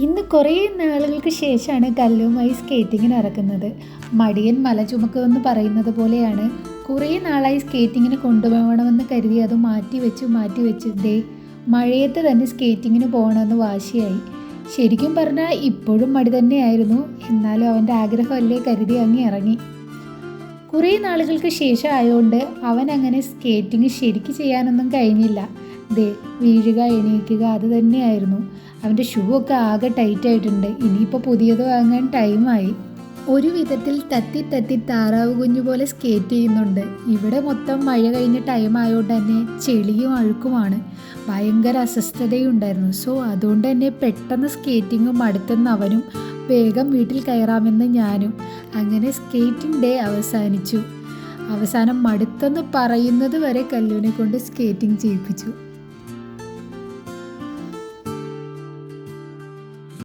ഇന്ന് കുറേ നാളുകൾക്ക് ശേഷമാണ് കല്ലുമായി സ്കേറ്റിങ്ങിന് ഇറക്കുന്നത്. മടിയൻ മല ചുമക്കുമെന്ന് പറയുന്നത് പോലെയാണ്. കുറേ നാളായി സ്കേറ്റിങ്ങിന് കൊണ്ടുപോകണമെന്ന് കരുതി അത് മാറ്റി വെച്ച് മഴയത്ത് തന്നെ സ്കേറ്റിങ്ങിന് പോകണമെന്ന് വാശിയായി. ശരിക്കും പറഞ്ഞാൽ ഇപ്പോഴും മടി തന്നെയായിരുന്നു. എന്നാലും അവൻ്റെ ആഗ്രഹമല്ലേ കരുതി അങ്ങ് ഇറങ്ങി. കുറേ നാളുകൾക്ക് ശേഷം ആയതുകൊണ്ട് അവൻ അങ്ങനെ സ്കേറ്റിങ് ശരിക്ക് ചെയ്യാനൊന്നും കഴിഞ്ഞില്ല. വീഴുക എണീക്കുക അത് തന്നെയായിരുന്നു. അവൻ്റെ ഷൂ ഒക്കെ ആകെ ടൈറ്റായിട്ടുണ്ട്. ഇനിയിപ്പോൾ പുതിയത് വാങ്ങാൻ ടൈമായി. ഒരു വിധത്തിൽ തത്തി താറാവ് കുഞ്ഞു പോലെ സ്കേറ്റ് ചെയ്യുന്നുണ്ട്. ഇവിടെ മൊത്തം മഴ കഴിഞ്ഞ ടൈം ആയതുകൊണ്ട് തന്നെ ചെളിയും അഴുക്കുമാണ്. ഭയങ്കര അസ്വസ്ഥതയും ഉണ്ടായിരുന്നു. സോ അതുകൊണ്ട് തന്നെ പെട്ടെന്ന് സ്കേറ്റിങ്ങും മടുത്തെന്ന് അവനും വേഗം വീട്ടിൽ കയറാമെന്ന് ഞാനും. അങ്ങനെ സ്കേറ്റിംഗ് ഡേ അവസാനിച്ചു. അവസാനം മടുത്തെന്ന് പറയുന്നത് വരെ കല്ലുവിനെ കൊണ്ട് സ്കേറ്റിംഗ് ചെയ്യിപ്പിച്ചു.